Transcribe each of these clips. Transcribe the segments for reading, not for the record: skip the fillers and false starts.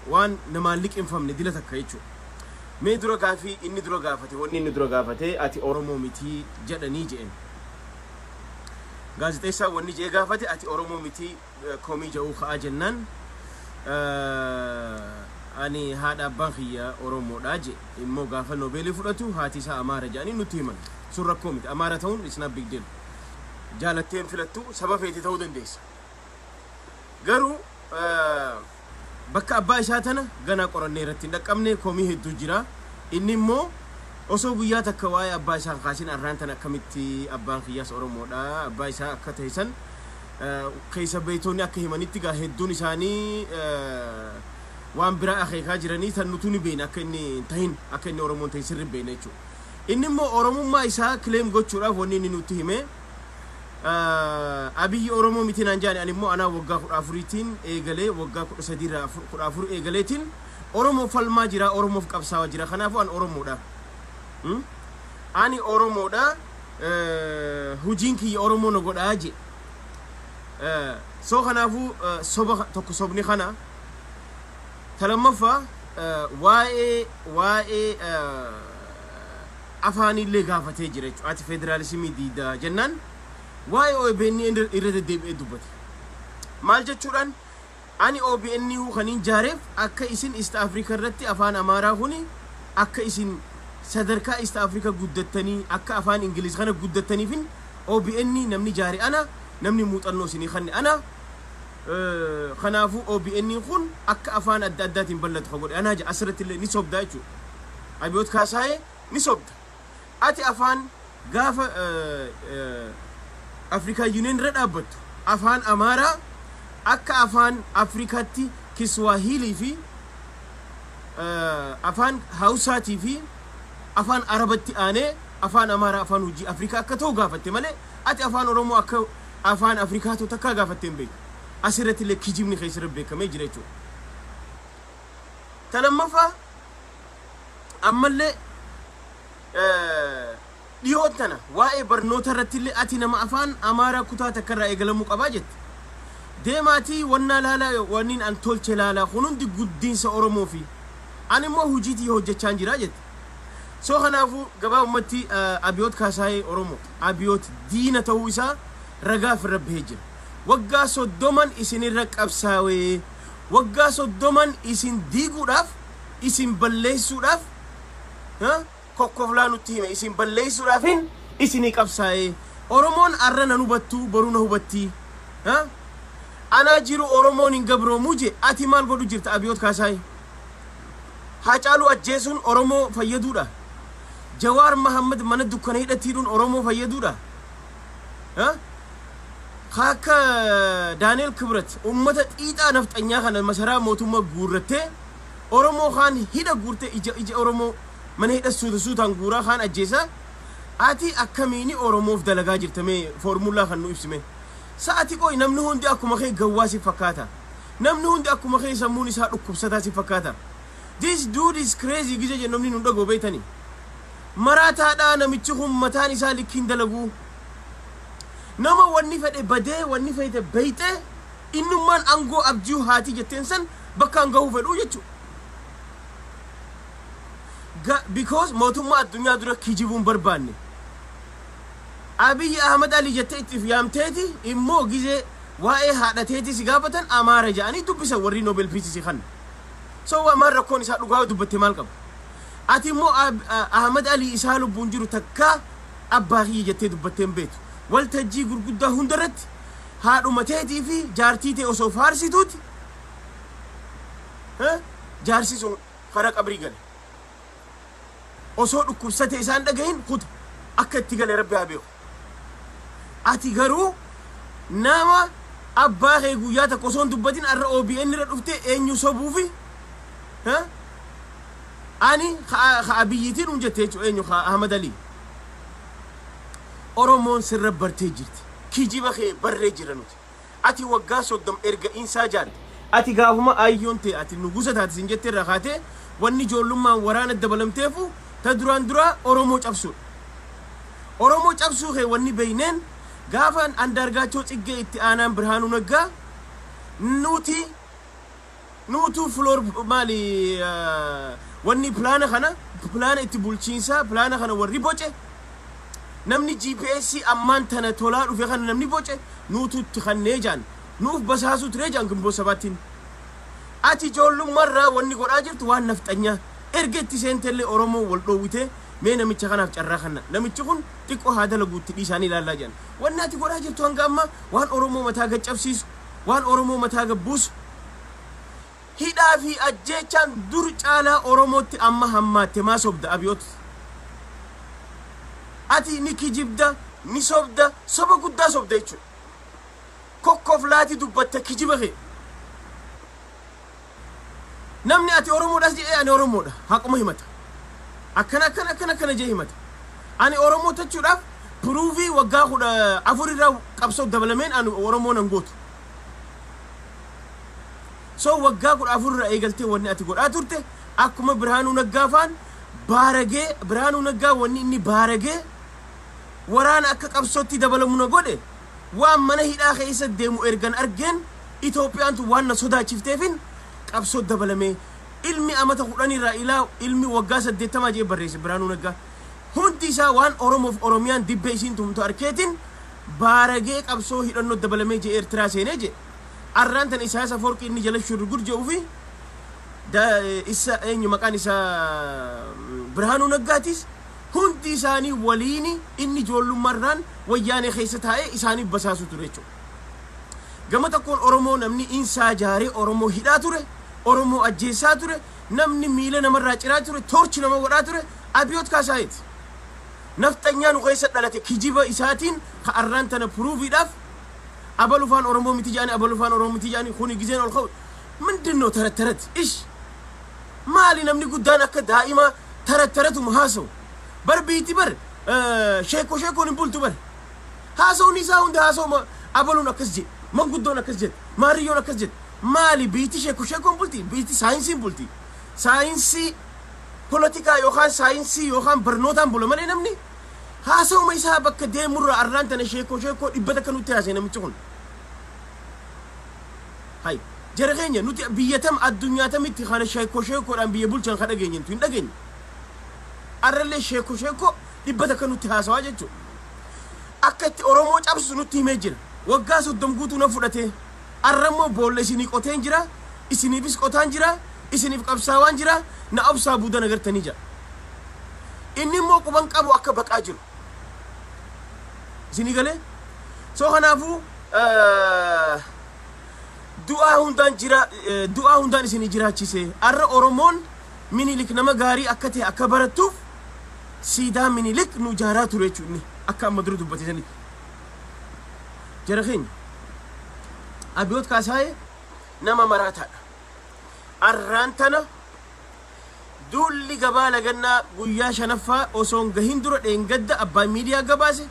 وان نمالك إنفهم ندلتك كيتشو مي درا غافي إني درا غافتي وني إني درا غافتي أتي أورمو متي جدني جين غازي تيسا وني جي غافتي أتي أورمو متي كومي جو خاجنن أني هذا بانخيا أورمو داجي إمو غافا نوبيلي فراتو هاتي سا أمارة جاني نتيمن سورة كوميت أمارة تون it's not big deal جالتين فلتو سبب فيتي تودن ديس غرو بكا أبا إشاتنا غنا قرني رتين دك أمني كومي هدو جرا إني مو أصو بيا تكواي أبا إشان خاشين أرانتنا كميتي أبان خياس أورمو دا أبا إشان كتهيسن كيسا بيتوني أكهمانيتي هدو نشاني وان برا أخي خاجراني ثنتوني بين أكني تهين أكني أورمون تيسير بينه شو إني مو أورمون ما إسها كلام قط شورا وني ننتهمه أبي أورمون متين أنجاني أنا مو أنا وقع أفريتين إيجالي وقع سديرة أفر إيجاليتين أورمون فالما جرا أورمون في كبسة وجرا خنافو أن أورمون دا أني أورمون دا هجينكي أورمون نقول أجي سو خنافو صبح تكو صبني خنا تلمفا واي أفاني اللي غافتي جريت أتي فيدراليسمي ديدا جنان واي أو بيني إرد ديب إدوبت مالجة شوران أني أو بيني هو خنين جارف أكا إسين إست أفريقيا رتي أفان أمارا هوني أكا إسين صدركا إست أفريقيا قدتني أكا أفان إنجليز خانا قدتني فين أو بيني نمني جاري أنا نمني موت النوسيني خاني أنا خنافو أو بإني خون أك أفان الدادات بلد خبر أنا جا أسرت اللي نسوب دايتشو أبيوت كاساي نسوب أتي أفان غاف أفريقيا يونين رد أبد أفان أمارا أك أفان أفريقاتي كسواهيلي في أفان هاوساتي في أفان عربتي أنا أفان أمارا أفان وجي أفريقيا كتو غافتي مالي أتي أفان أورومو أك أفان أفريقيا تكا غافتي بيك أسرت اللي كيجيبني خيس ربك ما يجريتو تلمفا أما اللي ليوتنا واي برنوتا رتلي أتينا ما أفان أمارا كتا تكرر إيجلموك أباجت ديماتي ونا لالا ونين أن تولش لالا خنون دي قدين سأورمو في أنا ما هو جيتي هو جتشانجي راجت سو خنافو قبا أمتي أبيوت كاساي أورمو أبيوت دينة تويسا رقاف الرب هجر وقا صدومن إسن الرقب ساوي وقا صدومن إسن ديقو راف إسن بليسو راف ها كوكوفلانو تيمة إسن بليسو رافين إسن يقب ساوي أورمون أرنا نوبتو برونه هبتي ها أنا جيرو أورمون إنقبرو موجي أتي مال قدو جيرت أبيوت كاساي هاچالو أجيسون أورمو فيدو را جوار محمد من دكانه تيرون أورمو فيدو را ها خاكا دانيال كبرت أمتت إيدا نفت أنيا خان المسارة موتوما غورته أورمو خان هيدا غورته إجا أورمو من هيدا سودان غورا خان أجيسا آتي أكميني أورمو في دلغا جرتمي فورمولا خانو إبسمي ساعتي كوي نمنو هندي أكو مخي غواسي فكاتا نمنو هندي أكو مخي سموني ساعت أكبساتاسي فكاتا This dude is crazy gija je namni nunda gobeetani marata da namichuhum matani sali kindalagu nama wanni fede bade wanni fede beite innuman ango abju hati jetensan bakka ngahu fedu jechu because motumma ad-dunya dura kijibun barbanne Abiy Ahmed Ali jette itifyamteti immo gize wae hadateti sigabatan amara jani dubbisa warri Nobel Peace si khan so marra koni sa dugaw dubbate malkam ati mo Ahmed Ali isalu bunjuru takka abbahi jette dubbaten bet wal taji gurgudda hundarat haadu mateti fi jartite oso farsi tut ha jarsi so khara qabri gal oso dukkubsate isan dagahin khud akka tigale rabbi abiyo ati garu nama abbahi guyata koson dubbatin arra OBN ra dufte enyu sobufi ها أني خابيتين ونجتيج وين يخا أحمد علي أرومون سر برتجرت كيجي بخي برجرنوت أتي وقاسو دم إرجع إنساجار أتي قاهما أيونتي أتي نجوزة هات سنجت الرخاتة وني جولما ورانا الدبلم تيفو تدران درا أروموج أبسو خي وني بينين قافن أندرجاتو تيجي أنا برهانو نجا نوتي nuutu floor maali wanni plana itti bulchiinsa plana kana warri boce namni GPS ammaan tana tolaa dhufe kana namni boce nuutu itti kannee jaan nuuf basaasu ture jaan Gimboo Sabaatiin ati ijoollummarraa wanni godhaa jirtu waan nafxanyaa ergetti seentellee Oromoo wal dhoowwite mee namicha kanaaf carraa kanna namichi kun xiqqoo haa dalaguutti dhiisaanii ilaallaa jiran wanni ati godhaa jirtu hanga amma waan Oromoo mataa gaccabsiisu waan Oromoo mataa gabbuusu hidhaa fi ajjeechaan dur caalaa Oromootti amma hammaatte maa sobda Abiyoot ati ni kijibda ni sobda soba guddaa sobda jechuudha kokkoflaati dubbatte kijiba kee namni ati Oromoodhaas jedhee ani Oromoodha haquma himata akkana jee himata ani Oromoo tachuudhaaf puruufii waggaa 14 irraa qabsoo dabalameen ani Oromoo nan gootu so waggaa 14 irraa eegaltee wanni ati godhaa turte akkuma Birhaanuu Naggaafaan baaragee Birhaanuu Naggaa wanni inni baaragee waraana akka qabsootti dabalamu na godhe waan mana hidhaa keessa deemu ergan argeen Itoophiyaantu waan na sodaachifteefin qabsoo dabalame ilmi amata 10 irraa ilaa ilmi waggaa 80 jee barreesse Birhaanuu Naggaa hundi isaa waan Oromoof Oromiyaan dibbe isiin tumtu arkeetin baaragee qabsoo hidhannoo dabalame jee Eertiraa seenee jee arrantan Isaayyaas Afawarqii inni jala shurgur jedhuu fi isa eenyu maqaan isaa Birhaanuu Naggaatis hundi isaanii waliini inni ijoollummarraan wayyaanee keessa taa'ee isaaniif basaasu ture jechuudha gama tokkoon Oromoo namni insaa jaaree Oromoo hidhaa ture Oromoo ajjeessaa ture namni miila namarraa ciraa ture torchi nama godhaa ture Abiyoot Kaasaayiti nafxanyaa nu keessa dhalate kijiba isaatiin ka arraan tana puruufiidhaaf abalufaan Oromoo miti jaani abalufaan Oromoo miti jaani kuni gizeen ol qabu mindinno tarat ish maali namni guddaan akka daa'ima tarattu haasawu bar biiti bar sheekoon bultu bar haasawni isaa hunda haasawu abaluun akkas jedhe manguddoon akkas jedhe maariyyoon akkas jedhe maali biiti sheekoon bulti biiti saayinsiin bulti saayinsii politikaa yookaan saayinsii yookaan barnootaan bula malee namni haasawuma isaa bakka deemurra arraan tana sheekoo dhibbata kan nutti haasee namichi kun hay jara keenya nuti biyyatam addunyaa tamitti kana sheekoodhaan biyya bulchan ka dhageenyentu hin dhageenye arrallee sheekoo dhibbata kan nutti haasawaa jechuudha akka itti Oromoo cabsu nutti himee jira waggaa 30 guutuu na fudhatee arrammoo boolla isinii qoteen jira isiniifis qotaan jira isiniif qabsaawaan jira na obsaa buuda nagartanii jira inni immoo quban qabu akka baqaa jiru isinii galee soo kanaafuu du'aa hundaan isinii jiraachise arra Oromoon Minilik nama gaarii akka ta'e akka barattuuf siidaa Minilik nu jaaraa ture jechuudha akka amma dura dubbatanitti jara keenya Abiyoot Kaasaayee nama maraataadha arraan tana duulli gabaa lagannaa guyyaa 5ffaa osoon gahin dura dheengadda abbaa miidiyaa gabaase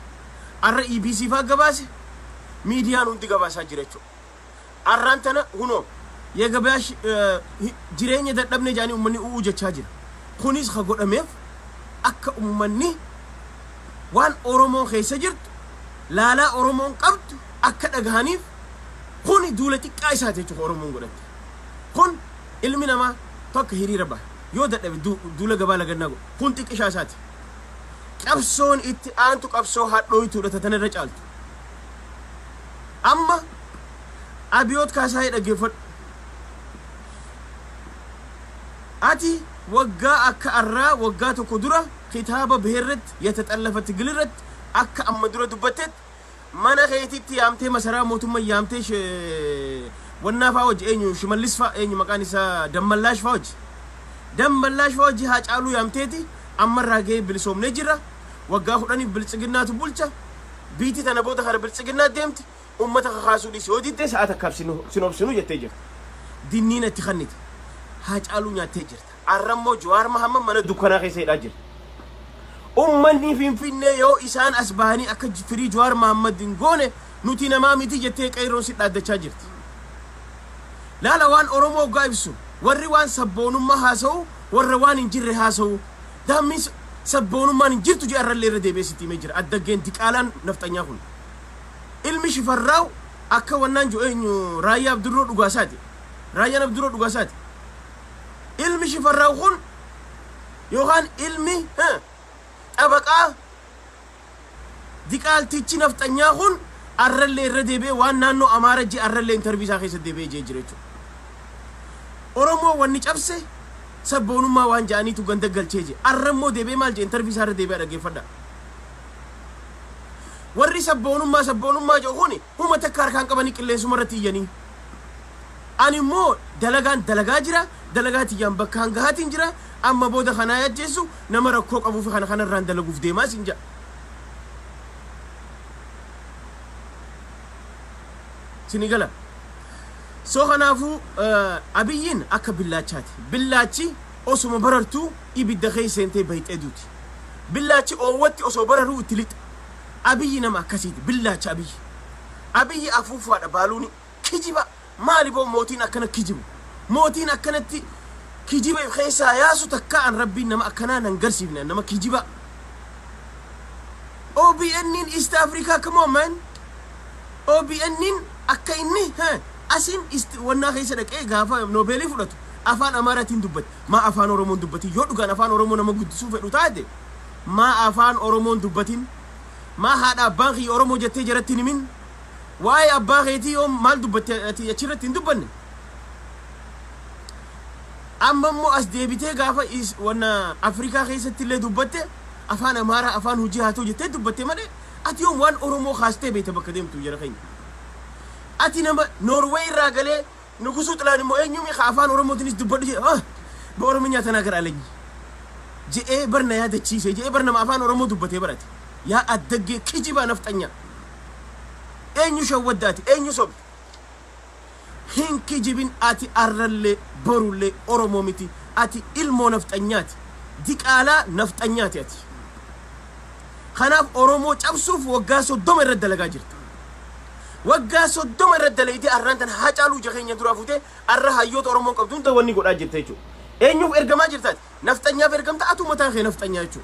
arra EBC faa gabaase miidiyaan hundi gabaasaa jira jechuudha arraan tana hunoo ya gabaa jireenya dadhabne jaanii ummanni uu jechaa jira kunis ka godhameef akka ummanni waan Oromoon keessa jirtu laalaa Oromoon qabdu akka dhagahaniif kuni duula xiqqaa isaati jechuudha Oromoon godhatte kun ilmi namaa tokko hiriira ba'a yoo dadhabe duula gabaa lagannaa godhu kun xiqqishaa isaati qabsoon itti aantu qabsoo hadhooytuudha tatanirra caaltu amma Abiyoot Kaasaayee dhaggeeffadhu ati waggaa akka arraa waggaa tokko dura kitaaba beerratti yataxallafatti gilirratti akka amma dura dubbatteet mana keetitti yaamtee masaraa mootummaa yaamtee wannaa faa wajji eenyu Shimallis faa eenyu maqaan isaa Dammallaash faa wajji Haacaaluu yaamteeti ammarraa ga'ee bilisoomnee jira waggaa 10 bilchiginnaatu bulcha biiti tana booda kara bilchiginnaa deemti ummata kakaasuu dhiisee yoo diddee sa'aat akkaaf sinobsinu jettee jirta dinniin itti kannite Haacaaluu nyaattee jirta arrammoo Jawaar Mahammad mana dukkanaa keessa hidhaa jira ummanni Finfinnee yoo isaan as bahanii akka firii Jawaar Mahammad hin goone nuti namaa miti jettee qeerroon si dhaaddachaa jirti laala waan Oromoo hoggaa ibsu warri waan sabboonummaa haasa'u warra waan hin jirre haasa'u daammis sabboonummaan hin jirtu je'arrallee irra deebi'eesitti himee jira addaggeen diqaalaan nafxanyaa kun ilmi Shifarraaw akka wannaan jo eenyu Raayyaa Abdurroo dhugaasaati رايان بدرو دغاسات علمي شفراوخون يوهان علمي ها أبقى ديكال تيجي نفتنياهون أرلي رديبه وانانو أمارجي أرلي انترفيو ساخي سديبه جيجريتو أورمو وانيش أبسه سبونو ما وان جاني تو غندقل چيجي أرمو ديبه مالجي انترفيو سار ديبه رجي فدا ورّي سبونو ما جوهوني هم تكار كان كباني كله سمرتي يعني أني مو دلغا جرا دلغاتي يام بكان غاتين جرا أما بودا خنايات جيسو نمر كوك أبو في خنا ران دلغو في ديما سنجا سنغلا سو خنافو أبيين أكا بلاتي أوسو مبررتو إبدا خي سنتي بيت إدوتي بلاتي أوواتي أوسو بررو تلت أبي نما كسيد بلاتي أبي أفوفو على بالوني كجيبا مالي بو موتين أكنا كجيبو موتين أكنتي كجيبا خيسا ياسو تكا عن ربي نما أكنا ننقرسي بنا نما كجيبا أو بي أنين إست أفريكا كمان أو بي أنين أكا إني ها أسين وانا خيسا لك إيه غافا نوبيلي فلتو أفان أماراتين دبت ما أفان أورومون دبتي يودو كان أفان أورومون نما قدسو فلو تايدي ما أفان أورومون دبتين ما هذا أبانخي أورومو جتي جرتيني من واي أبانخي تي يوم مال دبتي يشيرتين دبني أما مو أسديبتي غافا إس وانا أفريكا خيسا تلي دبتي أفان أمارا أفان هجيهاتو جتي دبتي مالي أتي يوم وان أورومو خاستي بيتا بكديم تو جرخين أتي نما نوروي راغلي نقصو تلاني مو أين يومي خافان أورومو تنس دبتي بأورومو نياتنا كرالي جي برنا يا دتشيسي جي برنا ما أفان أورومو دبتي براتي يا أدقي كجيبا نفتنيا أين يشوداتي أين يصب هين كجيبين آتي أرلي برولي أوروموميتي آتي إلمو نفتنياتي ديك آلا نفتنياتي آتي خناف أورومو جابسوف وقاسو دوم الرد لغا جرت وقاسو دوم الرد لغا أرانتن حاجالو جخين يدرافوتي أرها يوت أورومو قبدون تواني قد أجرتيجو أين يوف إرقما جرتات نفتنيا في أتو متاخي نفتنياتي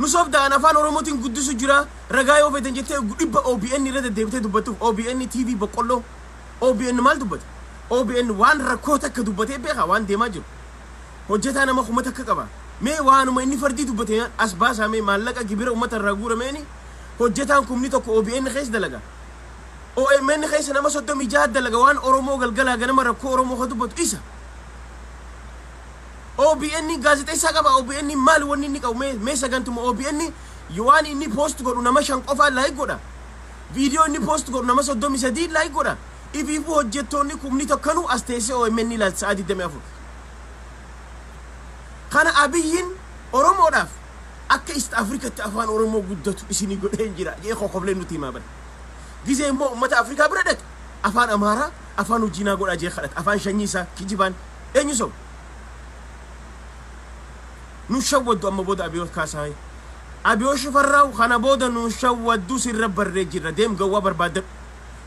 نصبدا أنا فان أوروموتين قدسو جرا رجايو في تنجتة قريبا OBN رد ديبته دبتو OBN TV بقوله OBN مال دبت OBN وان ركوتا كدبته بيها وان ديماجو هجتا أنا ما خمتك كبا مي وانو ما إني فردي دبته أسباس همي مالك كبيرة أمة الرجورة ماني هجتا أنكم نيتو OBN خيس دلقا OBN خيس أنا ما صدق مجاد دلقا وان أورومو قلقلا جنما ركو أورومو خدبت إيسا OBN gazete saga ba OBN mal woni ni kaw me sagantum OBN yuani ni post godu na mashan qofa like goda video ni post godu na maso domi sadi like goda ifi fu hojjetto ni kumni to kanu astese o menni la saadi demi afu kana abiyin oromo daf akka East Africa ta afan oromo guddatu isini goden jira je ko xoble nuti ma ban gize mo mata Africa bradet afan amara afan ujina goda je khalat afan shanyisa kijiban enyu so نشود أما بود أبيوش كاساي أبيوش فراو خنا بود نشود دو سر بريجر ديم جوا بربادر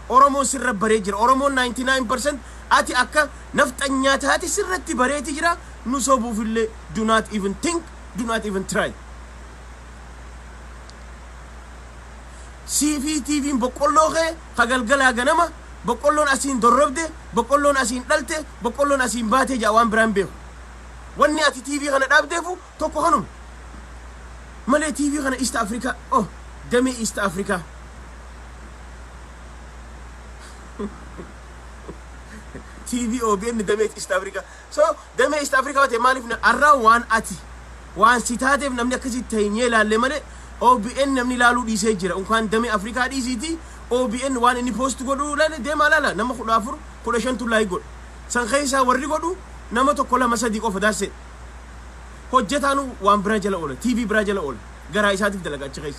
أورمو سر بريجر أورمو 99% أتي أكا نفط أنيات هاتي سر تبريت جرا نصابو في اللي do not even think do not even try CCTV بقولوه خجل جنما بقولون أسين دربده بقولون أسين دلته بقولون أسين باته جوان برامبيو واني أتي TV خنا دابدفو توكو خنم مالي TV خنا إيست أفريقيا أوه دمي إيست أفريقيا TV OBN دمي إيست أفريقيا so دمي إيست أفريقيا وتي مالي فينا أرا وان أتي وان سيتاتي نمني كذي تينيلا لمالي OBN نمني لالو دي سجرا وكان دمي أفريقيا دي سيتي OBN وان إني post قدو لا دم لا نما خلافر كلشان تلاقي قد سانخيسا وري قدو نما تو كلا مسدي قف داسه هجتانو وان براجل اول TV براجل اول غراي ساتف دلغا تشخيس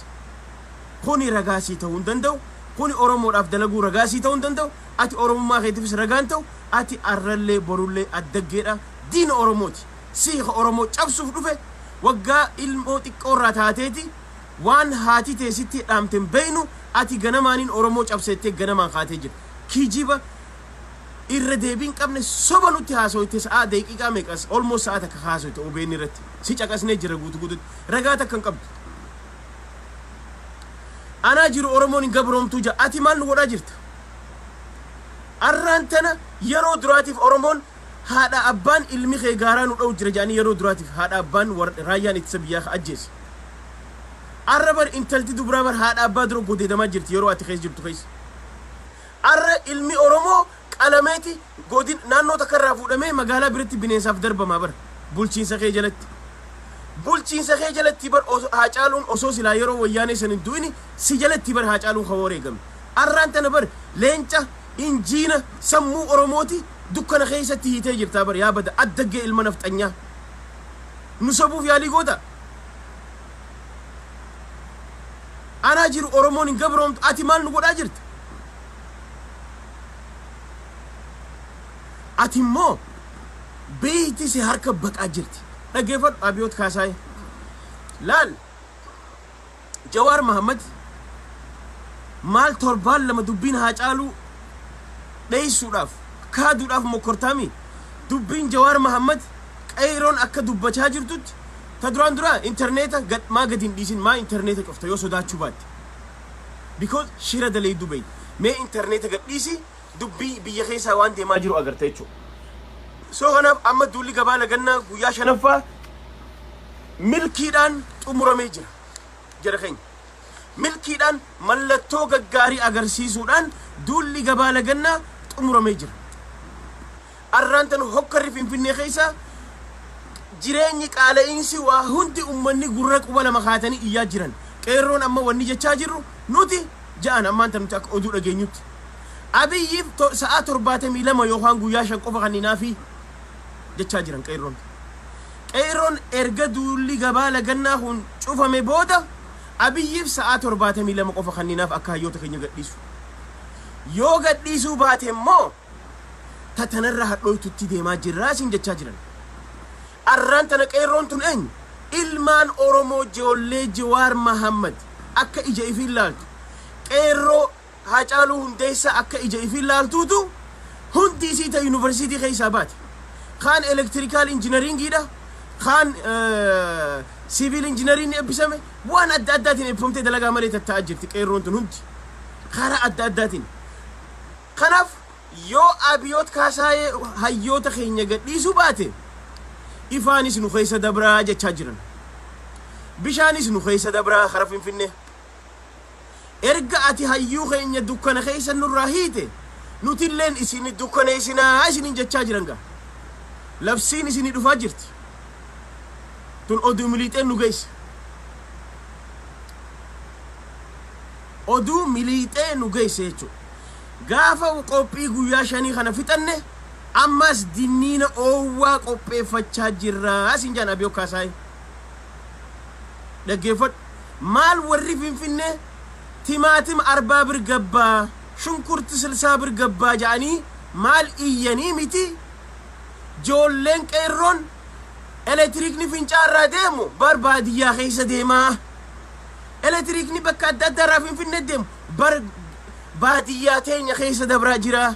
خوني رغاسي تون دندو خوني اورومو داف دلغو رغاسي تون دندو اتي اورومو ما خيتفس رغانتو اتي ارلي بورولي ادغيدا دين اوروموتي سيخ اورومو چابسو فدوفه وغا الموتي قراتاتيتي وان هاتي تيسيتي دامتن بينو اتي غنمانين اورومو چابسيتي غنمان خاتيج كيجيبا irredeebin qabne soba nutti haasoyte sa'a daqiiqa meeqas almost sa'a takka haasoyte OBN irratti si caqasne jira guutu guutu ragaa takkan qabdu أنا جيرو أورمون قبرهم توجا أتي مال نورا جرت أرانتنا يرو دراتيف أورمون هذا أبان علمي خياران أو جرجاني يرو دراتيف هذا أبان رايان يتسبيخ أجيس أربر إنتلتي دبرابر هذا أبادرو بودي دما جرت يرو أتخيس جرت خيس أر علمي أورمو علاماتي قودين نانو تكرافو دمي مقالا بريتي بنيساف دربا ما بر بولشين سخي جلت بولشين سخي جلت تبر هاجالون أسوس لا يرو وياني سندويني سجلت تبر هاجالون خواري قم أرانتنا بر لينتا إنجينا سمو أورموتي دكنا خيسة تيجي جرت بر يا بدا أدق المنفط أنيا نصبو في علي قودا أنا جيرو أورمون قبرهم أتي مال نقول أجرت أتيمو بيتي سي هركب بك أجرتي نجيفت أبيوت كاساي لال جوار محمد مال تربال لما دبين هاجالو ليسو راف كادو راف مكرتامي دبين جوار محمد ايرون أكا دبتش هاجرتوت تدران درا انترنيتا قد ما قدين ديسين ما انترنيتا كفتا يوسو دا چوبات because شيرا دلي دبي ما انترنيتا قد ديسي دبي بيخيسا وان دي ما جيرو أغرتيچو سو غناب أما دولي قبالا قلنا قويا شنفا ملكيدان تمرمي جرا جرخين ملكيدان ملتو غاري أغرسيسودان دولي قبالا قلنا تمرمي جرا أرانتن هكري فين خيسا جيرينيك على إنسي وهندي أمني قرق ولا مخاتني إيا جيران كيرون أما وني جتشاجرو نوتي جاءنا أما أنت متاك أدور أجينيوت أبي يف ساعات رباتي لما يوهان قويا شنقوفا خنينا في جتشاجران كيرون إرقدوا اللي قبالا قلنا هون شوفا مبودا أبي يف ساعات رباتي لما قوفا خنينا في أكا يوتا خيني قديسو يو قديسو باتي مو تتنرها لو تتدي ما جراسين جتشاجران أرانتنا كيرون تنين إلمان أورومو جولي جوار محمد أكا إجا إفي اللالتو كيرو هاجالو هنديسا أكا إجا إفي اللالتو هندي سيتا يونيفرسيتي خيسابات خان إلكتريكال إنجينيرينج إيدا خان سيفيل إنجينيرينج إبسامي وان أداداتين إبفمتي دلقا مالي تتاجر كيرون تن هندي خارا أداداتين خناف يو أبيوت كاساي هايوتا خينيا قد ليسو باتي إفانيس نخيسة دبرا جتشاجرن بشانيس نخيسة دبرا خرفين فينه إرجعتي هيو خينيا دكان خيسة نراهيته نوتيلين إسيني دكان إسينا إسيني جتشاجرنغا لفسين إسيني دفاجرت تون أدو مليتين نغيس أدو مليتين نغيس يجو غافا وقوبي قويا شاني خانا فتنه أماس دينينا أووا قوبي فتشاجرا سنجان أبيو كاساي دقيفت مال ورّفين فينه تيماتم أربا برقبا شنكرت سلسا برقبا جاني مال إياني ميتي جولين كيرون إلكتريكني فينشارا ديمو بربادية خيسة ديما إلكتريكني بكا دادرا فينه ديم بادياتين يا خيسة دبرا جرا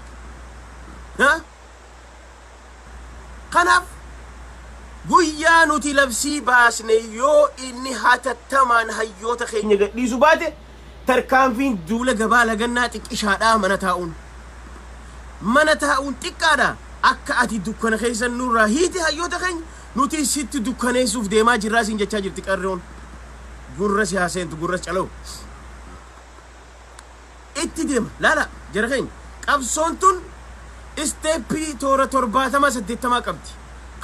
ها قناف قويا نوتي لبسي باسني يو إني هاتا تمان هيوتا خيني قديسو باتي تركان فين دولة قبالة قناتك إشهادا منتاؤن تكادا أكا أتي دوكنا خيسا نورا هيتي هيوتا خين نوتي ست دوكنا يسوف ديما جراسين جاچاجر تكاررون قرس يا حسين تقرس چلو اتي ديما لا جرخين قبصونتون استيبي تورا تورباتا ما سديتا ما قبتي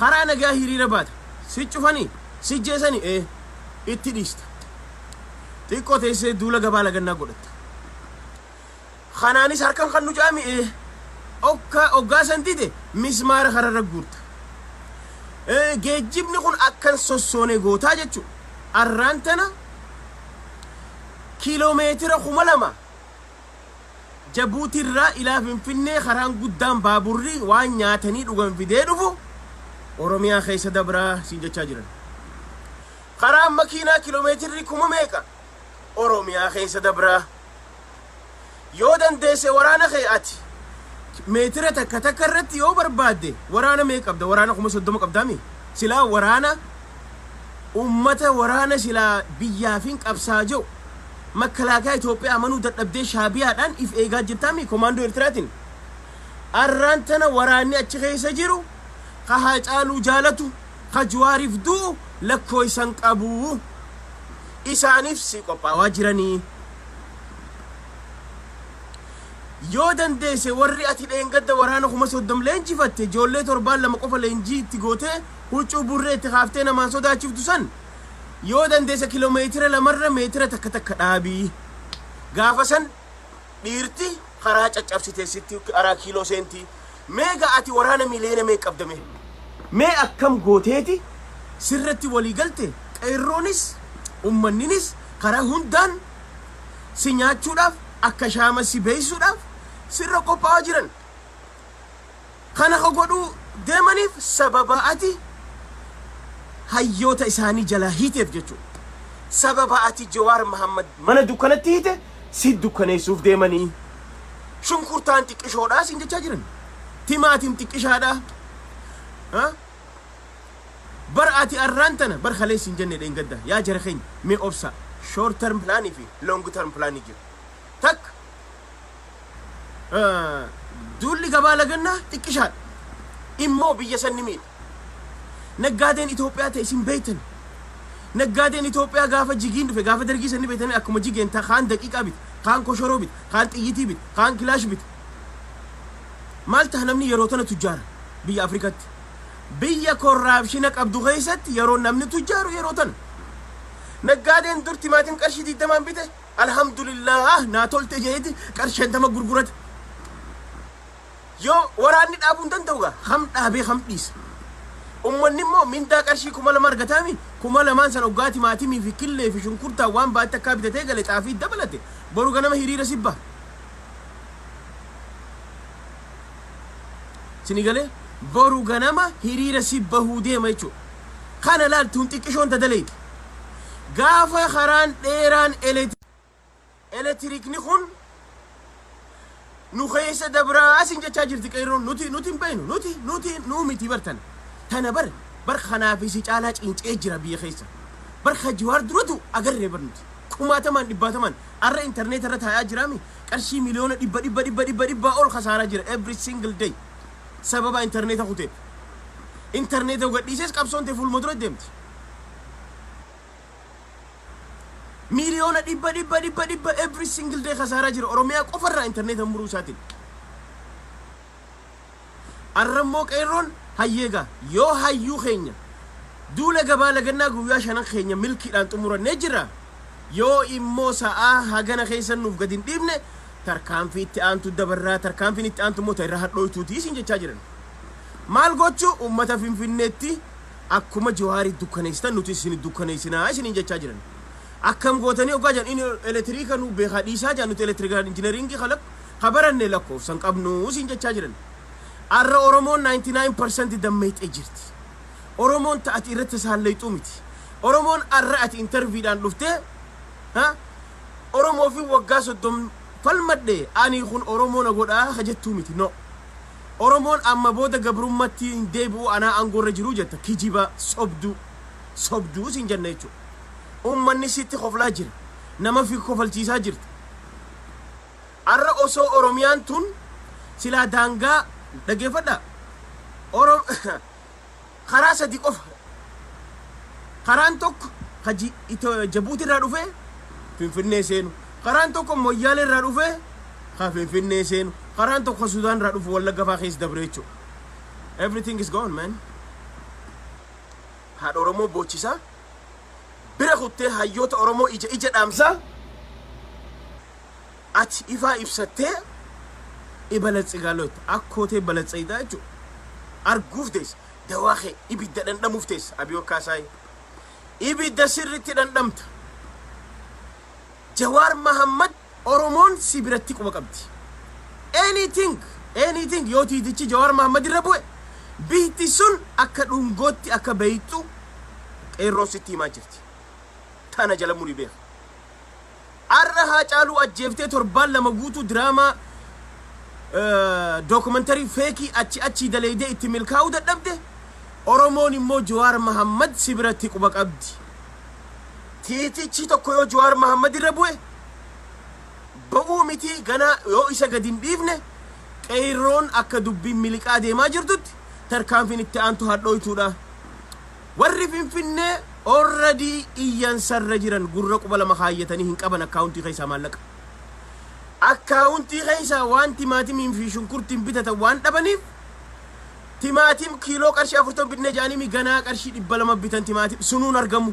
خرانا قاهيري رباتا سيچوفاني سيجيساني اتي ديستا تيكو تيسي دولا قبالا قنا قولت خاناني ساركان خانو جامي اوكا سنتيتي مسمار خرار قورتا جيجيبني خون اكان سوسوني قوتا جاتشو الرانتنا كيلومتر خمالما جبوتي الرا إلى فنفنة خران قدام بابوري وان نياتني دوغان فيديو أوروميا خيسة دبرا سينجا تشاجرن خران مكينا كيلومتر كوما ميكا أوروميا خيسة دبرا يودن ديسي ورانا خياتي متر تكرت يو بربادي ورانا ميك أبدا ورانا خمس قدامك أبدامي سلا ورانا أمتا ورانا سلا بيافين أبساجو makalaakaa Itoophiyaa amanuu dadhabdee shaabiyaadhaan if eegaa jirtaami komaandoo Eertiraatiin arraan tana waraanni achi keessa jiru ka Haacaaluu jaalatu ka Jawaariif du'u lakkoo isan qabu isaaniif si qophaawaa jiranii yoo dandeesse warri ati dheengadda waraana kuma soddom leenjifatte ijoollee torbaan lama qofa leenjii itti gootee huccuu burree itti kaaftee namaan sodaachiftu san yoo dandeesse kiiloomeetira lamarra meetira takka takka dhaabii gaafa san dhiirti karaa caccabsitee sitti araa kiiloo seentii meega ati waraana miliyoona mee qabdame mee akkam gooteeti sirratti walii galte qeerroonis ummanninis karaa hundaan si nyaachuudhaaf akka shaama si beeysuudhaaf sirra qophaa'aa jiran kana godhuu deemaniif sababa ati hayyoota isaanii jala hiiteef jechuudha sababa ati Jawaar Mahammad mana dukkanatti hiite si dukkaneessuuf deemanii shunkurtaan xiqqishoodhaa siin jechaa jiran timaatiin xiqqishaadhaa bar ati arraan tana bar khalee siin jenne dheengadda yaa jara keenya mee obsa short term plan fi long term plan jiru tak duulli gabaa lagannaa xiqqishaadha immoo biyya sanni miidha naggaadeen Itoophiyaa ta'e isin beeytan naggaadeen Itoophiyaa gaafa jigiin dhufe gaafa dargii sanni beeytanii akkuma jigeen ta kaan daqiiqaa bit kaan koshoroo bit kaan xiyyitii bit kaan kilaash bit maal ta'a namni yeroo tana tujjaara biyya Afrikaatti biyya korraapshina qabdu keessatti yeroo namni tujjaaru yeroo tana naggaadeen dur timaatiin qarshii 20 bite alhamdulillah naa tolte jeeti qarshii 50 gurgurata yoo waraanni dhaabuun danda'uga ham dhaabee ham dhiisa ummanni immoo mindaa qarshii 2,000 argataami 2,000 san oggaati maatimii fi killee fi shunkurtaa waan baatti akka bitatee gale xaafii dabalate boru ganama hiriira sibba sini galee boru ganama hiriira sibba huudeema jechuudha kana laaltuun xiqqishoon tadaleeti gaafa karaan dheeraan elektiriikni kun nu keessa dabraa asin jechaa jirti qeerroon nuti hin beeynu nuti miti bartan tana bar kanaaf isi caalaa cincee jira biyya keessa bar Jawaar duratu agarree barnuti kumaatamaan dhibbaatamaan arra internet irra taa'aa jiraami qarshii miliyoona dhibba ol khasaaraa jira every single day sababa interneta kuteef interneta gadhiises qabsoon ta'e fuuluma dura deemti miliyoona dhibba every single day khasaaraa jira Oromiyaa qofarraa interneta muruu isaatiin arrammoo qeerroon hayyeega yoo hayyuu keenya duula gabaa lagannaa guyyaa shanan keenya milkiidhaan xumurannee jira yoo immoo sa'aa hagana keessan nuuf gadi hin dhiibne tarkaanfii itti aantu dabarraa tarkaanfiin itti aantu immoo irra hadhooytuutii isin jechaa jiran maal gochuu ummata Finfinneetti akkuma Jawaarii dukkaneessitan nuti isin dukkaneessinaa isin jechaa jiran akkam gootanii oggaa jan inni elektiriika nu beekaa dhiisaa jan nuti elektiriika injineeringii kabaranne lakkoofsan qabnu isin jechaa jiran arra Oromoon 99% dammeexee jirti Oromoon ta'ati irratti saalleeyxuu miti Oromoon arra ati interviidhaan dhuftee Oromoo fi waggaa 30 falmadhe ani kun Oromoon godhaa hajettuu miti no Oromoon amma booda gabrummatti hin deebi'u anaa aangoorra jiru jetta kijiba sobduu sin jenna jechuudha ummanni sitti koflaa jira nama fi kofalchiisaa jirti arra osoo Oromiyaan tun silaa daangaa dhageeffadha karaa sadi qofa karaan tokko haji Jabuuti irraa dhufee Finfinnee seenu karaan tokko Moyyaalee irraa dhufee ka Finfinnee seenu karaan tokko Sudaan irraa dhufu Wallagga faa keessa dabre jechuudha everything is gone man haadha Oromoo boochisaa bira kuttee hayyoota Oromoo ija dhaamsaa ati ifaa ibsattee ibalatsigaaloota akkootee balatsayidaa jechuudha arguuf dees dawaaqee ibidda dhandhamuuf tees Abiyoo Kaasaay ibidda sirritti dhandhamta Jawaar Mahammad Oromoon si biratti quba qabdi anything yoo tiitichi Jawaar Mahammad irra bu'e biitti sun akka dhungootti akka beeytu qeerroon sitti himaa jirti tana jala murii beeka arra Haacaaluu ajjeeftee torbaan lama guutuu diraamaa documentary feki achi daleede itti milkaa'uu dadhabde Oromoon immoo Jawaar Mahammad si biratti quba qabdi tiitichi tokko yoo Jawaar Mahammad irra bu'e ba'uumiti gana yoo isa gadin dhiifne qeerroon akka dubbiin miliqaa deemaa jirtutti tarkaanfiin itti aantu hadhooytuudha warri Finfinnee already iyyan sarra jiran gurra quba lama kaayyatanii hin qaban akkaawuntii keessa maallaqa akkaawuntii keessa waan timaatimiin fi shunkurtiin bitatan waan dhabaniif timaatim kiiloo qarshii 40 bitne jaanimi ganaa qarshii 200 bitan timaatim sunuun argamu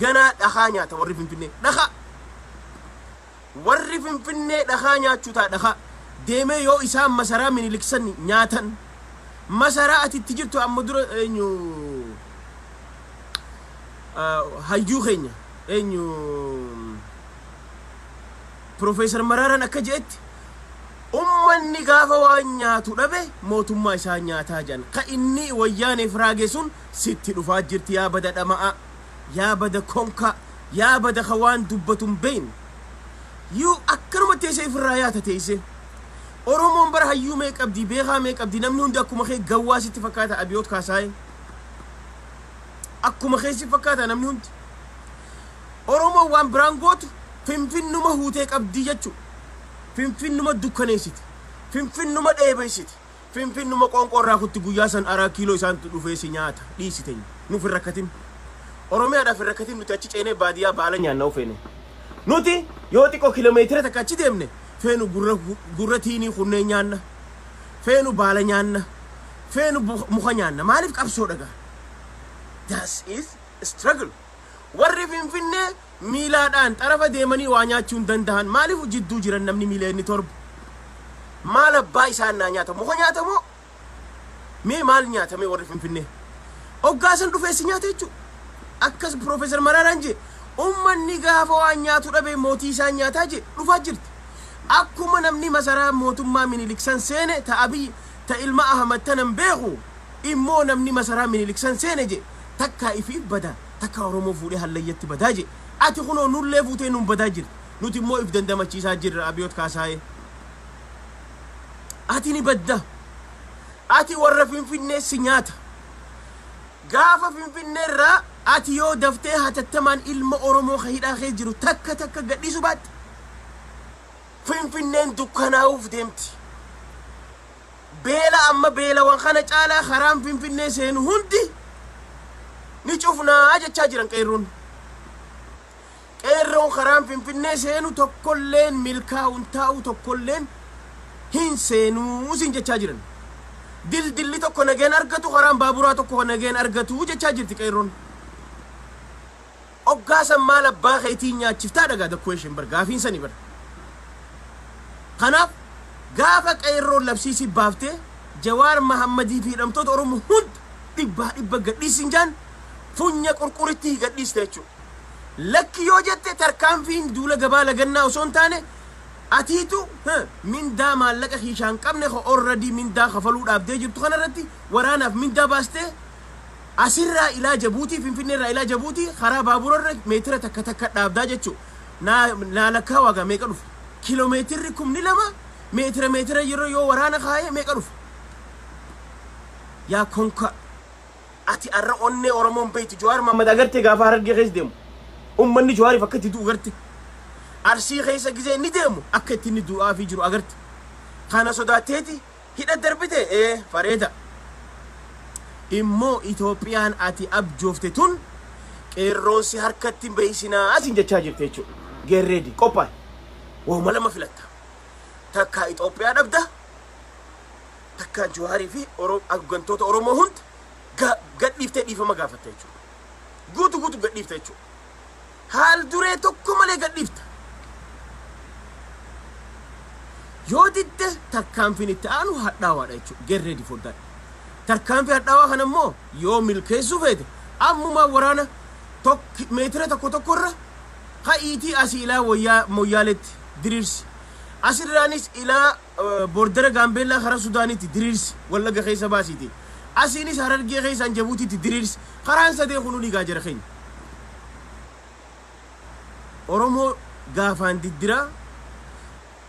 ganaa dhahaa nyaata warri Finfinnee dhahaa warri Finfinnee dhahaa nyaachuu taa dhahaa deemee yoo isaan masaraa miniliksan nyaatan masaraa atitti jirtu amma dura eenyu hayyuu keenya eenyu Professor Mararan akka jeetti ummanni gaafa waan nyaatu dhabe mootummaa isaa nyaataa jan ka inni wayyaaneef raage sun sitti dhufaa jirti yaa bada dhama'a yaa bada konka yaa bada khawaan dubbatum bein yu akkanuma teessee ifirraa yaata teessee Oromoon bara hayyuu mee qabdi beekaa mee qabdi namni hundi akkuma kee gawwaa sitti fakkaata abiyoot kaasaa'e akkuma kee sitti fakkaata namni hundi Oromoon waan biraan gootu Finfinnuma huutee qabdi jechu Finfinnuma dukkaneessiti Finfinnuma dheebeessiti Finfinnuma qoonqorraa kutti guyyaa san araa kiiloo isaan dhufeesi nyaata dhiisite nuuf hin rakkatin Oromiyaadhaaf hin rakkatin nuti achi ceenee baadiyyaa baala nyaanna ufeene nuti yoo xiqqoo kiiloomeetira takka achi deemne feenu gurra tiinii kunneen nyaanna feenu baala nyaanna feenu muka nyaanna maaliif qabsoo dhagaa that is struggle warri Finfinnee miilaadhaan xarafa deemanii waa nyaachuun danda'an maaliif jidduu jiran namni miileenni torba maal abbaa isaan naa nyaata muka nyaatamoo mee maal nyaatame warri Finfinnee oggaasan dhufeessi nyaata jechuudha akkas Professor Mararaan je ummanni gaafa waan nyaatu dhabe mootii isaan nyaataa je dhufaa jirti akkuma namni masaraa mootummaa miniliksan seene ta abii ta ilma Ahmad tanan beeku immoo namni masaraa miniliksan seene je takka ifiif bada takka Oromoo fuudhee hallayyatti badaa je ati kunoo nullee fuutee nun badaa jirti nuti immoo if dandamachiisaa jirra abiyoot kaasaa'e ati ni badda ati warra Finfinnee si nyaata gaafa Finfinneerraa ati yoo daftee hatattamaan ilma Oromoo hidhaa kee jiru takka gadhiisu baatte Finfinneen dukkanaa'uuf deemti beela amma beela waan kana caalaa karaan Finfinnee seenu hundi ni cufnaa jechaa jiran qeerroon karaan Finfinnee seenu tokkolleen milkaa'uun taa'u tokkolleen hin seenuu sin jechaa jiran dildilli tokko nageen argatu karaan baaburaa tokko nageen argatu jechaa jirti qeerroon oggaasan maal abbaa keetii nyaachiftaa dhagaa the question bar gaafiin sani bar kanaaf gaafa qeerroon labsiisi baaftee Jawaar Mahammadii fi hidhamtoota Oromoo hunda dhibba gadhiisin jaan funya qurquritti gadhiiste jechuudha lakki yoo jette tarkaanfiin duula gabaa lagannaa osoo hin taane atiitu mindaa maallaqa hiishaan qabne already mindaa kafaluu dhaabdee jirtu kanarratti waraanaaf mindaa baastee asirraa ilaa Jabuutii Finfinneerraa ilaa Jabuutii karaa baaburarra meetira takka dhaabdaa jechuudha naa lakkaa waagaa meeqa dhufa kiiloomeetirri 12 meetira yeroo yoo waraana kaayee meeqa dhufa yaa konka ati arra onnee Oromoon beeyti Jawaar Mahammad agartee gaafa Harargee keessa deemu ummanni Jawaariif akka itti du'u agarte Arsii keessa gizee ni deemu akka itti inni du'aa fi jiru agarte kana sodaatteeti hidha darbite fareeda immoo Itoophiyaan ati abjoofte tun qeerroon si harkatti beeysinaa asin jechaa jirte jechuudha geerreedi qophaa waama lama filatta takka Itoophiyaa dhabda takka Jawaarii fi gantoota Oromoo hunda gadhiiftee dhiifama gaafatte jechuudha guutu gadhiifte jechuudha haal duree tokko malee gadhiifta yoo didde tarkaanfiin itti aanu hadhaawaadha jechuudha geerreedi foddaa tarkaanfii hadhaawaa kana immoo yoo milkeessuu feete ammuma waraana meetira tokkorra ha'iitii asii ilaa Moyyaaleetti diriirsi asirraanis ilaa bordera Gaambeellaa karaa Sudaanitti diriirsi Wallagga keessa baasiiti asiinis Harargee keessaan Jabuutitti diriirsi karaan sadee kunuu dhiigaa jira keenya Oromoo gaafaan diddiraa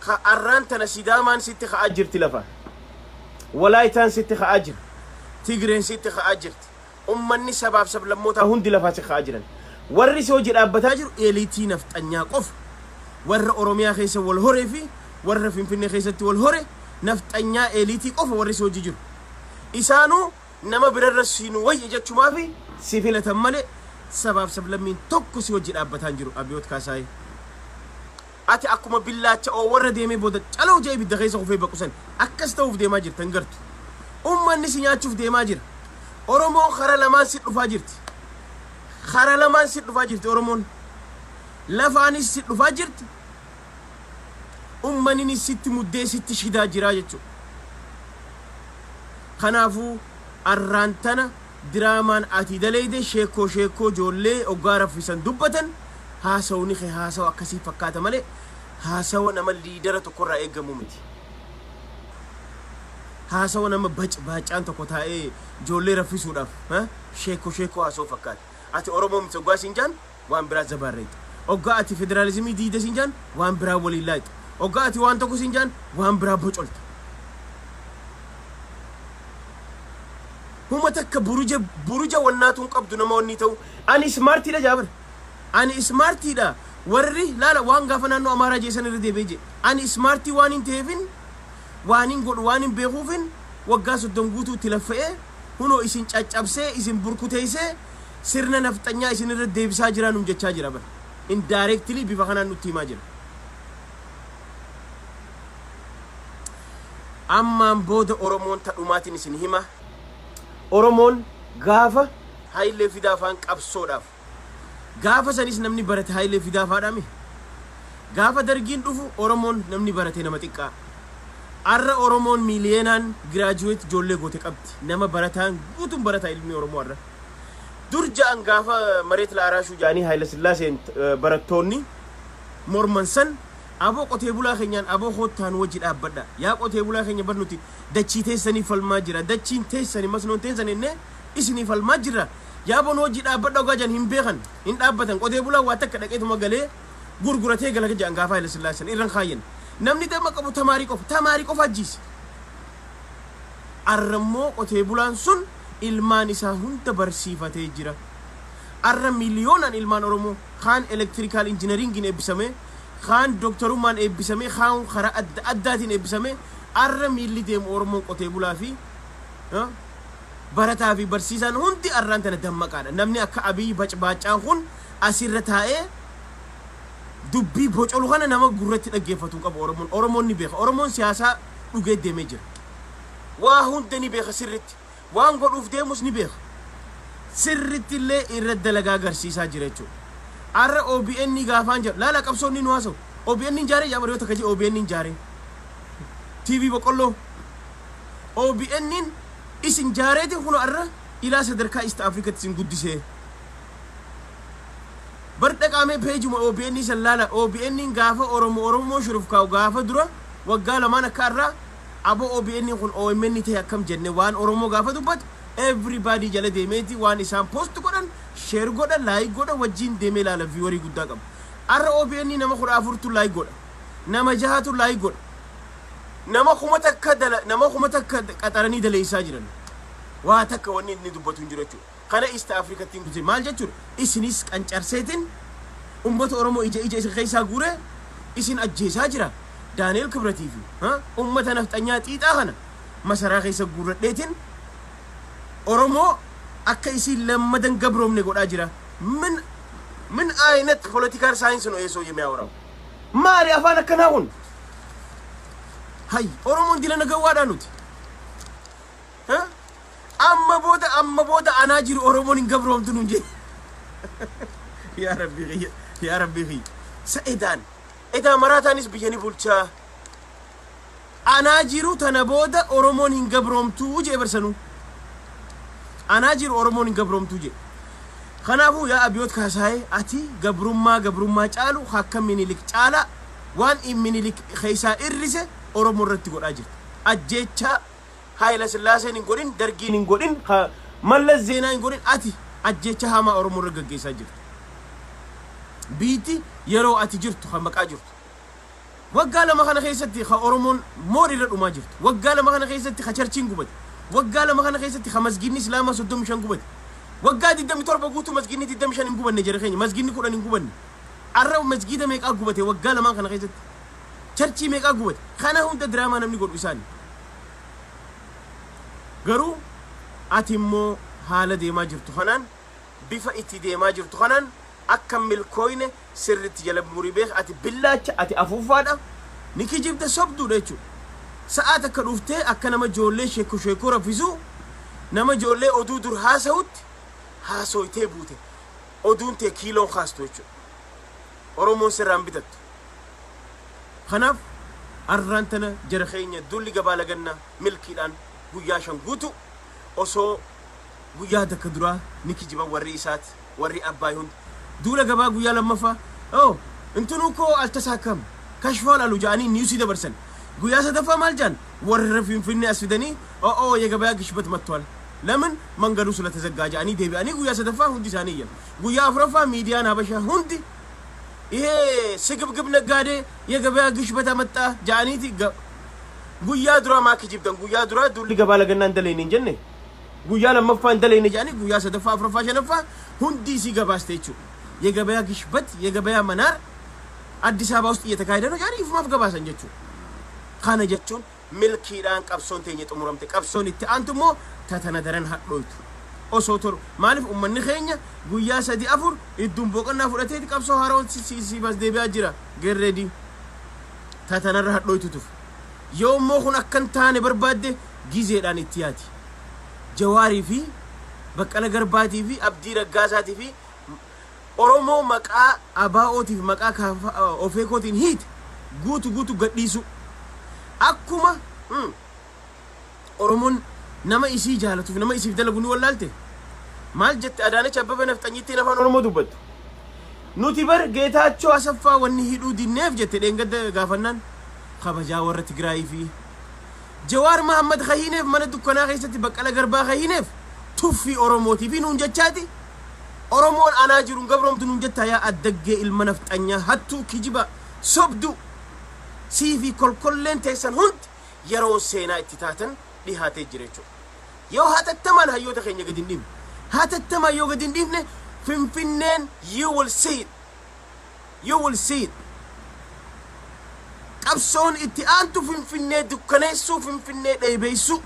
ka arraan tana Sidaamaan sitti ka'aa jirti lafa Walaayitaan sitti ka'aa jira Tigreen sitti ka'aa jirti ummanni sabaaf sablammootaa hundi lafaa sitti ka'aa jiran warri si hojii dhaabbataa jiru eeliitii nafxanyaa qofa warra oromiyaa keessa wal horee fi warra finfinnee keessatti wal hore nafxanyaa eliitii qofa warri soo jiru isaanuu nama birarra siinu wayya jechumaa fi si filatan malee sabaaf sablammiin tokko si wajji dhaabbataan jiru Abiyoot Kaasaayee ati akkuma billaacha oo warra deemee booda caloo jee ibidda keessa kufee baqusan akkas ta'uuf deemaa jirtan gartu ummanni si nyaachuuf deemaa jira oromoo khara lamaan si dhufaa jirti khara lamaan si dhufaa jirti oromoon lafaanis si dhufaa jirti ummanni sitti muddee sitti shidaa jira jechuudha kanaafuu arraantana diraamaan ati daleeyde sheekoo joollee oggaa raffisan dubbatan haasawni kee haasawa akkasii fakkaata malee haasawa nama liidara tokkorraa eeggamu miti haasawa nama baacaan tokko taa'ee joollee raffisuudhaaf sheekoo haasawa fakkaata ati oromoo miti oggaa sinjaan waan biraa zabaarreeti oggaa ati federaalizimii diida sinjaan waan biraa waliin laayxa oggaa ati waan tokko sinjaan waan biraa bocolta huma takka buruja wannaatuun qabdu nama wanni ta'u ani smartiidha jaabar ani smartiidha warri laala waan gaafa naannoo amaaraa jeesan irra deebee je ani smartii waan hin ta'eefin waan hin godhu waan hin beekuufin waggaa 30 guutuu itti laffa'ee hunoo isin caccabsee isin burkuteessee sirna nafxanyaa isin irra deebisaa jiraanum jechaa jira bar indirectly bifa kanaan nutti himaa jira ammaan booda oromoon tadhumaatiin isin hima oromoon gaafa haayilee fidaa afaan qabsoodhaaf gaafa sanis namni barate haayilee fidaa afaadhaami gaafa dargiin dhufu oromoon namni barate nama xiqqaa arra oromoon miiliyeenaan giraajuweet ijoollee goote qabdi nama barataan guutuun barataa ilmi oromoo arra dur ja'an gaafa mareet laaraashuu ja'anii haayila sillaaseen barattoonni morman san aboo qotee bulaa keenyaan aboo hoottaan wajji dhaabbadha yaa qotee bulaa keenya barnuti dachii teessanii falmaa jira dachiin teessanii masnoon teessan innee isinii falmaa jira yaa boon wajji dhaabbadha ogaa hin beekan hin dhaabbatan qotee bulaa waa takka dhaqeetuma galee gurguratee galaga ja'an gaafa haayila sillaasen irran kaayyan namni damma qabu tamaarii qofa ajjiise arrammoo qotee bulaan sun ilmaan isaa hunda barsiifatee jira arra miliyoonaan ilmaan oromoo kaan elektirikaal injinariingiin eebbisame kaan doktorummaan eebbisame kaan khara addaatiin eebbisame arra miilli deemu oromoo qotee bulaa fi barataa fi barsiisaan hundi arraan tana dammaqaadha namni akka abii bacbaacaan kun asirra taa'ee dubbii bocolu kana nama gurratti dhaggeeffatu qabu oromoon ni beeka oromoon siyaasaa dhugee deemee jira waa hunda ni beeka sirritti waan godhuuf deemus ni beeka sirritti illee irra dalagaa agarsiisaa jira jechuudha arra OBN ni gaafaan jira laala qabsoonni nu haasa'u OBN ni jaaree jaabar yoo takka jee OBN ni jaaree TV boqolloo OBN ni isin jaareeti kun arra ilaa sadarkaa East Africa isin guddisee barda qaamee peejuma OBN san laala OBN gaafa oromoo shuruuf kaa'u gaafa dura waggaa lamaan akka arraa abo OBN kun OMN ta'e akkam jenne waan oromoo gaafa dubbatu everybody jala deemeeti waan isaan post godhan share godhan like godhan wajjin deemee laala viewerii guddaa qabu arra OBN nama 14tu like godha nama 6tu like godha nama kuma takka qaxaranii daleessaa jiran waa takka wanni inni dubbatu hin jiru jechuudha kana East Africa tiin kutee maal jechuudha isinis qancarseetiin ummata oromoo ija isin keessaa guure isin ajjeesaa jira Daniel Kibrati fi ummata nafxanyaa xiixaa kana masaraa keessa guuradheetiin oromoo akka isin lammadan gabroomne godhaa jira min aynet political science no yeso የሚያወራው ማሪ afaan akkanaa kun hay oromoon dilana gawwaadhaa nuti amma booda anaa jiru oromoon hin gabroomtu nun jedhe yaa rabbi sa'idaan edaa maraataanis biyyani bulchaa anaa jiru tana booda oromoon hin gabroomtuu jee barsanu anaa jiru oromoon hin gabroomtuu jee kanaafuu yaa Abiyoot Kaasaayee ati gabrummaa caalu akka minilik caala waan minilik keessaa irrise oromoo irratti godhaa jirta ajjeechaa haayila sillaaseen hin godhin dargiin hin godhin mallas zeenaa hin godhin ati ajjeechaa hamaa oromoo irra gaggeessaa jirta biiti yeroo ati jirtu kan maqaa jirtu waggaa lama kana keessatti ka oromoon moor irra dhumaa jirtu waggaa lama kana keessatti ka charchiin gubate waggaa lama kana keessatti ka masginni islaamaa 35 gubate waggaa 27 guutuu masginni 25 hin gubanne jere keenya masginni 10 hin gubanne arra masjida meeqa gubate waggaa lamaan kana keessatti charchi meeqa gubate kana hunda diraamaa namni godhu isaani garuu ati immoo haala deemaa jirtu kanaan bifa itti deemaa jirtu kanaan akka milkooyne sirritti jala murii beek ati billaacha ati afuufaadha ni kijibda sobduudha jechuudha sa'aat akka dhuftee akka nama ijoollee sheekoo raffisu nama ijoollee oduu dur haasa'utti haasoytee buute oduun tee kiiloon kaastu jechuudha oromoon sirraan bitattu kanaaf arraan tana jara keenya dulli gabaa lagannaa milkiidhaan guyyaa shan guutu osoo guyyaa takka duraa ni kijiban warri isaati warri abbaay hundi duula gabaa guyyaa lammaffaa intunuu koo altasaakam kashfoon alu ja'anii niwsii dabarsan guyyaa sadaffaa maal jaan warra finfinnee as fidanii የገበያ ግሽበት መጥቷል ለምን መንገዱ ስለተዘጋ ጃኒ ደቢያኒ ጉያ ሰደፋ ሁንዲ ሳኒያ ጉያ አፍረፋ ሚዲያን ሀበሻ ሁንዲ ይሄ ስግብግብ ነጋዴ የገበያ ግሽበት አመጣ ጃኒቲ ጉያ ድራ ማክጂብደን ጉያ ድራ ዱል ገባ ለገና እንደለኝ እንጀነ ጉያ ለመፋ እንደለኝ ጃኒ ጉያ ሰደፋ አፍረፋ ሸነፋ ሁንዲ ሲገባ ስቴቹ የገበያ ግሽበት የገበያ መናር አዲስ አበባ ውስጥ እየተካሄደ ነው ጃኒ ፍማፍ ገባ ሰንጀቹ ካነ ጀቹን milkiidhaan qabsoon teenya xumuramte qabsoon itti aantumoo tatanadaran hadhooytu osoo toru maaliif ummanni keenya guyyaa 3-4 idduun boqonnaa fudhateeti qabsoo haroon siibas deebi'aa jira gerreedii tatanarra hadhooytu tuf yoo immoo kun akkan taane barbaadde gizeedhaan itti yaati jawaarii fi baqqala garbaatii fi abdii raggaasaatii fi oromoo maqaa abaa'ootiif maqaa ofeekootiin hiite guutu gadhiisu akkuma oromoon nama isii jaalatuuf nama isiif dalagu ni wallaalte maal jette Adaanech Abbabee nafxanyitti afaan oromoo dubbattu nuti bar Geetaachoo Asaffaa wanni hidhuu dinneef jette dheengadda gaafannaan kabajaa warra Tigraayii fi Jawaar Mahammad Khahineef mana dukkanaa keessatti Baqqala Garbaa Khahineef tuffii oromootii fi nuun jechaati oromoon anaa jiruun gabromtu nuun jettaa yaa addaggee ilma nafxanyaa hattuu kijiba sobdu siifi kolkolleen teessan hundi yeroo seenaa itti taatan dhihaatee jira jechuudha yoo hatattamaan hayyoota keenya gadi hin dhiifne hatattamaan yoo gadi hin dhiifne finfinneen you will see it qabsoon itti aantu finfinnee dukkaneessuu finfinnee dheebeessuu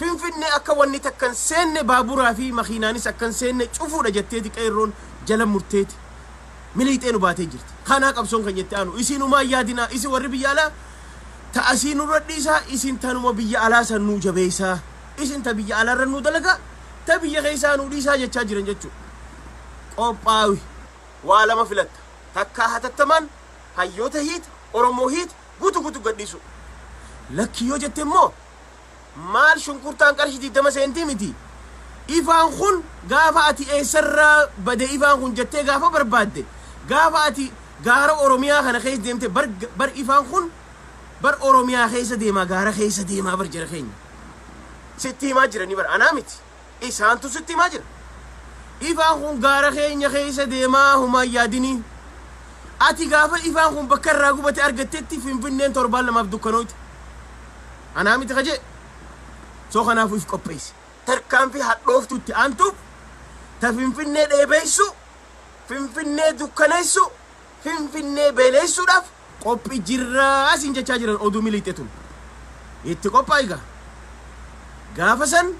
finfinnee akka wanni takkan seenne baaburaa fi makiinaanis akkan seenne cufuudha jetteeti qeerroon jala murteeti miliixee nu baatee jirti kanaa qabsoon kan jetti aanu isinumaa yaadinaa isi warri biyya alaa ta'asii nurra dhiisaa isin tanuma biyya alaa san nuu jabeessaa isin ta biyya alaarra nuu dalagaa ta biyya keessaa nuu dhiisaa jechaa jiran jechuudha qophaawi waa lama filatta takkaa hatattamaan hayyoota hiit oromoo hiit guutu gadhiisu lakki yoo jette immoo maal shunkurtaan qarshii 20 seentii miti ifaan kun gaafa ati eessarraa bade ifaan kun jettee gaafa barbaadde gaafa ati gaara oromiyaa kana keessa deemte bar ifaan kun bar oromiyaa keessa deemaa gaara keessa deemaa bar jara keenya sitti himaa jiranii bar anaa miti isaantu sitti himaa jira ifaan kun gaara keenya keessa deemaa humaa yaadinii ati gaafa ifaan kun bakka irraa gubate argattetti finfinneen 7 dukkanooti anaa miti kajee soo kanaafuu if qopheessi tarkaanfi hadhooftutti aantuuf ta finfinnee dheebeessu finfinnee dukkaneessu finfinnee beeleessuudhaaf qophii jirraa asin jechaa jiran oduu miliixeetun itti qophaa'i gaafa san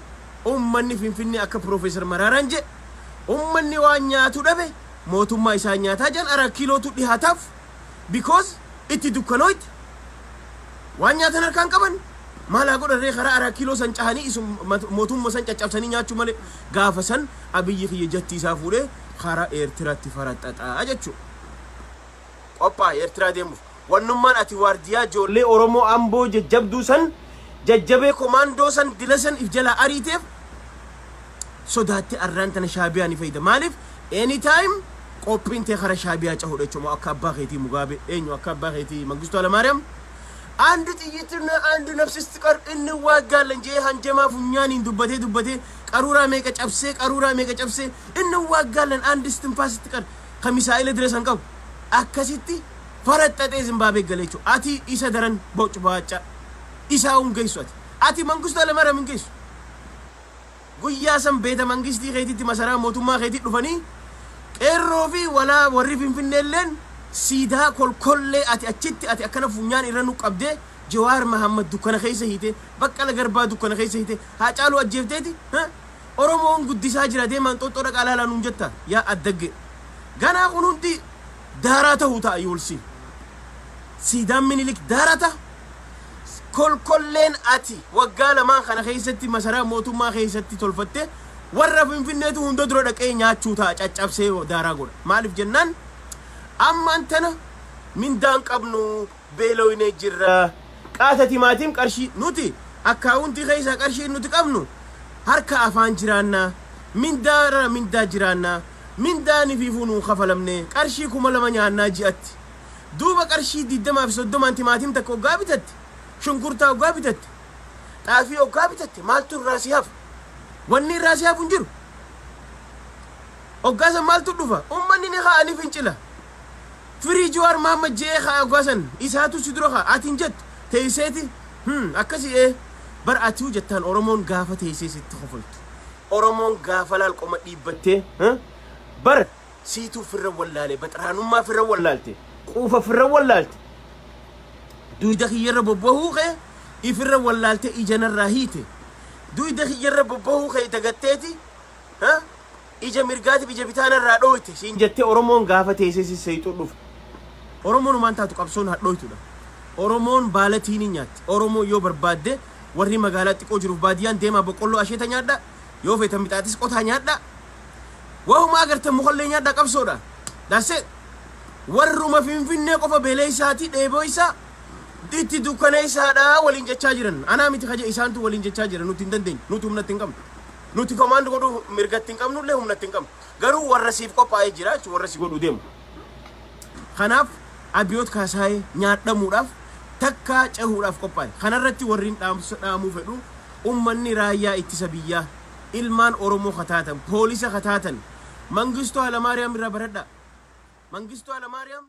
ummanni finfinnee akka Profeesar Maraaraan jedhe ummanni waan nyaatu dhabe mootummaa isaa nyaataa jan 4 kiilootu dhihaataaf because itti dukkanooyti waan nyaatan harkaan qaban mala godharee karaa 4 kiiloo san cahanii isu mootummaa san caccabsanii nyaachuu malee gaafa san abiyyi kiyya jatti isaa fuudhee karaa Eertiraatti faraxaxaa jechuudha qophii Eertiraa deemuuf wannummaan ati waardiyaa ijoollee oromoo amboo jajjabduu san jajjabee komaandoo san dila san if jala ariiteef sodaatti arraan tana shaabiyaa ni fayyada maaliif anytime qophiin tee karaa shaabiyaa cahudha jechuudha akka abbaa keetii Mugaabee eenyu akka abbaa keetii Mangistuu Hayilamaariyaam አንድ ጥይትና አንድ ነፍስ ስትቀር እንዋጋለን ጄ ሀንጀማ ፉኛኒን ዱበቴ ቀሩራ ሜቀ ጨብሴ እንዋጋለን አንድ ስትንፋስ ስትቀር ከሚሳኤል ድረስ አንቀው አከሲቲ ፈረጠጤ ዝምባቤ ገለቹ አቲ ኢሰደረን ቦጭ ባጫ ኢሳውን ገይሷት አቲ መንግስቱ ለማረምን ገይሱ ጉያሰም ቤተ መንግስቲ ኸይቲቲ መሰራ ሞቱማ ኸይቲ ዱፈኒ qeerroo fi walaa warri finfinneelleen siidaa kolkollee ati achitti ati akkana funyaan irra nu qabdee Jawaar Mahammad dukkana keessa hiite Baqqala Garbaa dukkana keessa hiite Haacaaluu ajjeefteeti Oromoon guddisaa jira deemaan xoxxoo dhaqaa laalaa nuun jetta yaa addagge ganaa kun hundi daaraa ta'uu ta'a yoolsi siidaan Minilik daaraa ta'a kolkolleen ati waggaa lamaan kana keessatti masaraa mootummaa keessatti tolfatte warra finfinneetu hunda dura dhaqee nyaachuu ta'a caccabsee daaraa godha maaliif jennaan ammaan tana mindaan qabnu beelooyne jirra qaata timaatiin qarshii nuti akkaawuntii keessa qarshii nuti qabnu harka afaan jiraanna mindaa jiraanna mindaani fi funuu kafalamne qarshii 2,000 nyaannaa ji'atti duuba qarshii 20 fi 30 timaatiin takka oggaa bitatti shunkurtaa oggaa bitatti xaafii oggaa bitatti maaltu irraa si hafa wanni irraa si hafu hin jiru oggaa san maaltu dhufa ummanni ni haa'anii fincila firii Jawaar Mahammad jee haa oggaa san isaatu si dura haa atiin jettu teesseeti akkasii bar atuu jettaan Oromoon gaafa teessee sitti hofaltu Oromoon gaafa laal qoma dhiibbattee bar siituu firra wallaale baxraanummaa firra wallaalte quufa firra wallaalte duyda kiyyarra bobbahuu kee ifirra wallaalte ijanarraa hiite duyda kiyyarra bobbahuu kee dagatteeti ija mirgaatiif ija bitaanarraa dhooyte siin jettee Oromoon gaafa teessee sisseeyxuu dhufa Oromoon maan taatu qabsoon hadhooytudha Oromoon baalatiin nyaatti Oromoo yoo barbaadde warri magaalaa xiqqoo jiruuf baadiyaan deemaa boqqolloo asheeta nyaadha yoo feetan mixaatis qotaa nyaadha wahuma agartan mukallee nyaadha qabsoodha daase warruma finfinnee qofa beelee isaati dheeboo isaa itti dukkanee isaadha waliin jechaa jiran anaa miti kaje isaantu waliin jechaa jiran nuti hin dandeenye nuti humnatti hin qabnu nuti komaand godhu mirgatti hin qabnullee humnatti hin qabnu garuu warra siif qophaa'ee jira warra si godhu deemu kanaaf Abiyoot Kaasaayee nyaadhamuudhaaf takka cehuudhaaf qophaa'e kanarratti warriin dhaamuu fedhu ummanni raayyaa ittisa biyyaa ilmaan Oromoo kataatan poolisa kataatan Mangistuu Hayilamaariyaam irraa baradha Mangistuu Hayilamaariyaam